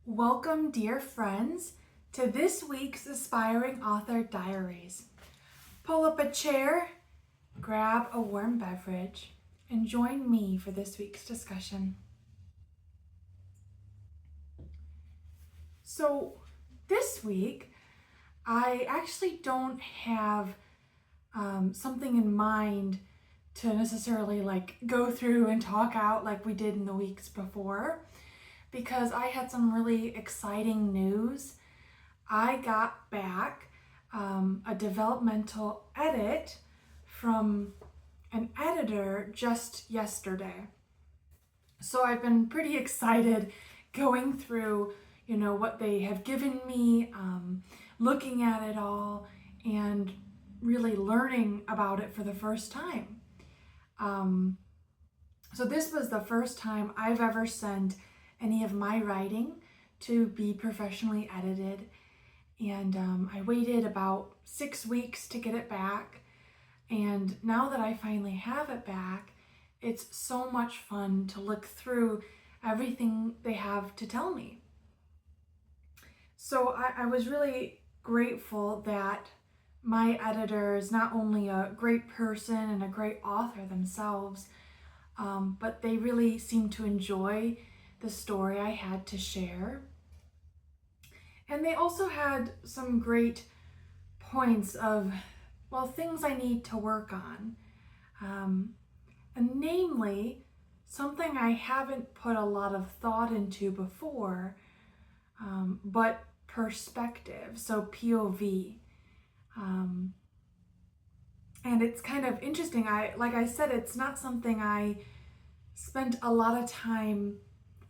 Welcome, dear friends, to this week's Aspiring Author Diaries. Pull up a chair, grab a warm beverage, and join me for this week's discussion. So, this week, I actually don't have something in mind to necessarily go through and talk out like we did in the weeks before, because I had some really exciting news. I got back a developmental edit from an editor just yesterday. So I've been pretty excited going through, what they have given me, looking at it all, and really learning about it for the first time. So this was the first time I've ever sent any of my writing to be professionally edited. And I waited about 6 weeks to get it back. And now that I finally have it back, it's so much fun to look through everything they have to tell me. So I was really grateful that my editor is not only a great person and a great author themselves, but they really seemed to enjoy the story I had to share. And they also had some great points of, things I need to work on. And namely, something I haven't put a lot of thought into before, but perspective, so POV. And it's kind of interesting. Like I said, it's not something I spent a lot of time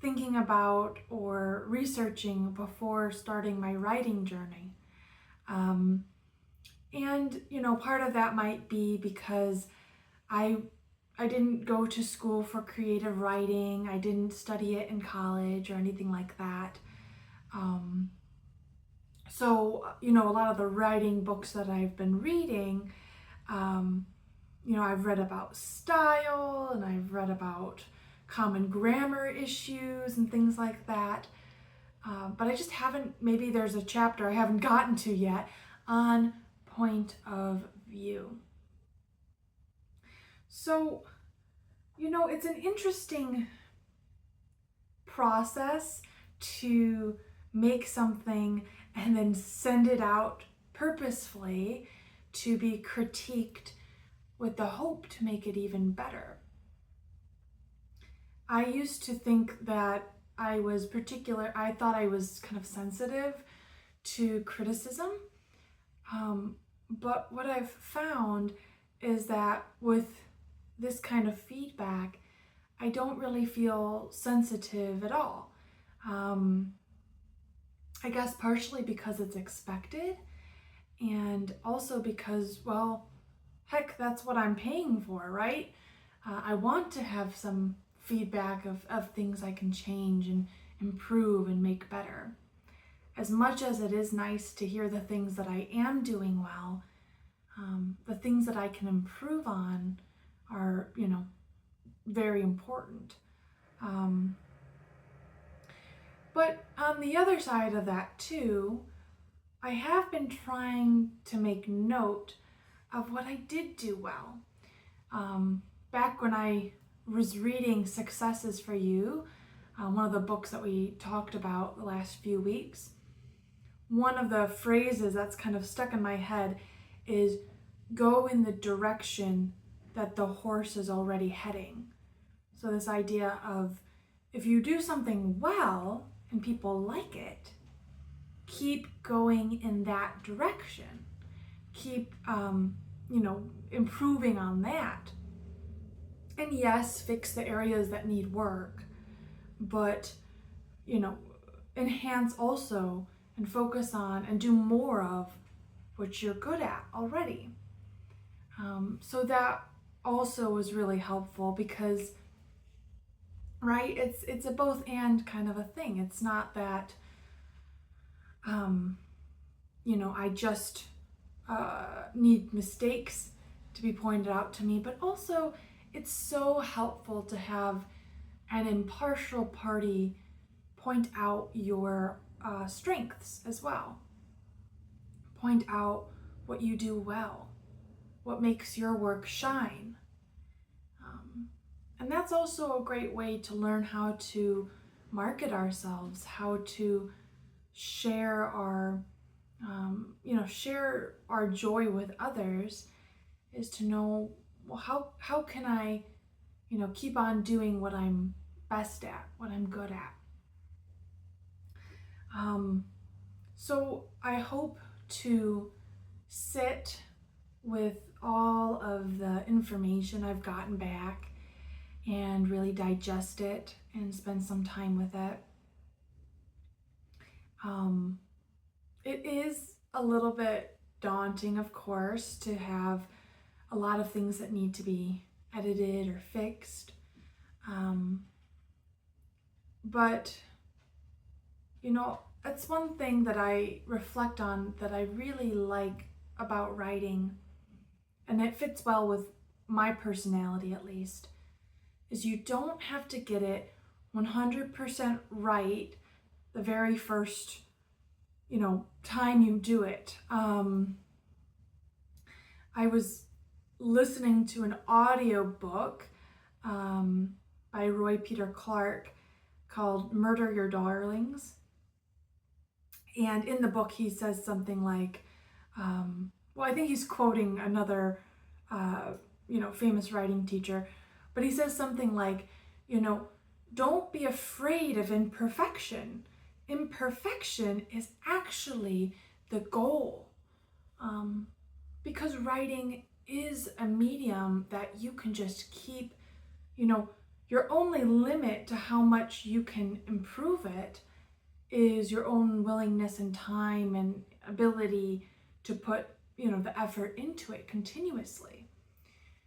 thinking about or researching before starting my writing journey. And part of that might be because I didn't go to school for creative writing. I didn't study it in college or anything like that. So a lot of the writing books that I've been reading, I've read about style and I've read about common grammar issues and things like that. But I just haven't, maybe there's a chapter I haven't gotten to yet on point of view. So, it's an interesting process to make something and then send it out purposefully to be critiqued with the hope to make it even better. I used to think that I thought I was kind of sensitive to criticism. But what I've found is that with this kind of feedback, I don't really feel sensitive at all. I guess partially because it's expected, and also because, heck, that's what I'm paying for, right? I want to have some feedback of things I can change and improve and make better. As much as it is nice to hear the things that I am doing well, the things that I can improve on are, very important. But on the other side of that too, I have been trying to make note of what I did do well. Back when I was reading Successes for You, one of the books that we talked about the last few weeks, one of the phrases that's kind of stuck in my head is go in the direction that the horse is already heading. So this idea of if you do something well and people like it, keep going in that direction. Keep, improving on that. And yes, fix the areas that need work, but, enhance also and focus on and do more of what you're good at already. So that also was really helpful because, right, it's a both and kind of a thing. It's not that, I just need mistakes to be pointed out to me, but also it's so helpful to have an impartial party point out your strengths as well. Point out what you do well, what makes your work shine. And that's also a great way to learn how to market ourselves, how to share our, share our joy with others, is to know, well, how can I, keep on doing what I'm best at, what I'm good at. So I hope to sit with all of the information I've gotten back and really digest it and spend some time with it. It is a little bit daunting, of course, to have a lot of things that need to be edited or fixed. But, that's one thing that I reflect on that I really like about writing, and it fits well with my personality at least, is you don't have to get it 100% right the very first, time you do it. I was listening to an audiobook by Roy Peter Clark called Murder Your Darlings. And in the book, he says something like, I think he's quoting another, famous writing teacher, but he says something like, don't be afraid of imperfection. Imperfection is actually the goal. Because writing is a medium that you can just keep, your only limit to how much you can improve it is your own willingness and time and ability to put, the effort into it continuously.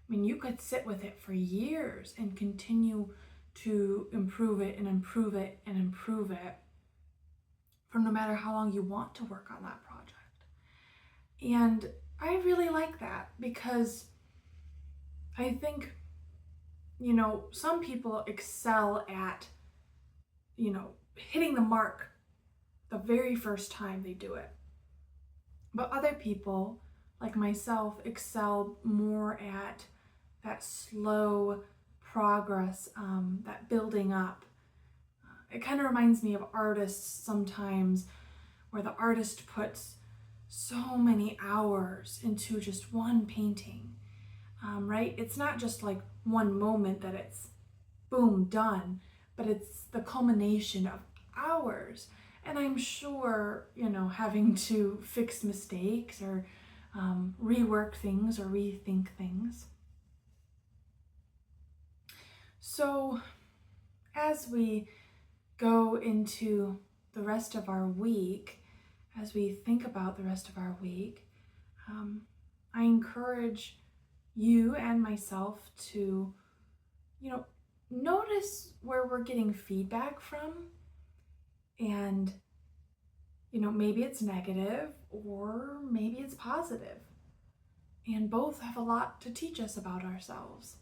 I mean, you could sit with it for years and continue to improve it and improve it and improve it for no matter how long you want to work on that project. And I really like that because I think, some people excel at, hitting the mark the very first time they do it. But other people, like myself, excel more at that slow progress, that building up. It kind of reminds me of artists sometimes, where the artist puts so many hours into just one painting, right? It's not just like one moment that it's boom, done, but it's the culmination of hours. And I'm sure, having to fix mistakes or rework things or rethink things. So as we go into the rest of our week, as we think about the rest of our week, I encourage you and myself to, notice where we're getting feedback from. And, maybe it's negative or maybe it's positive. And both have a lot to teach us about ourselves.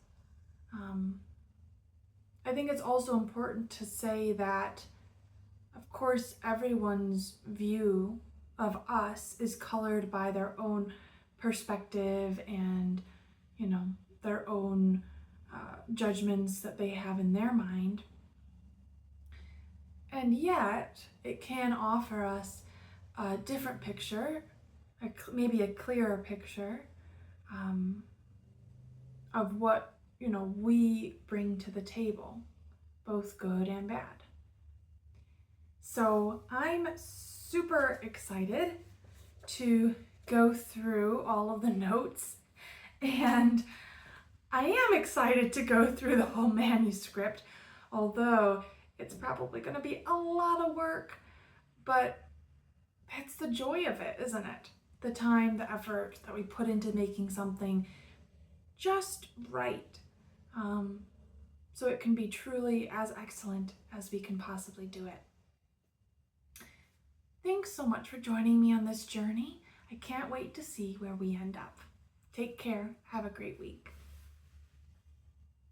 I think it's also important to say that, of course, everyone's view of us is colored by their own perspective and, their own judgments that they have in their mind. And yet, it can offer us a different picture, maybe a clearer picture of what, we bring to the table, both good and bad. So I'm super excited to go through all of the notes, and I am excited to go through the whole manuscript, although it's probably going to be a lot of work, but that's the joy of it, isn't it? The time, the effort that we put into making something just right, so it can be truly as excellent as we can possibly do it. Thanks so much for joining me on this journey. I can't wait to see where we end up. Take care. Have a great week.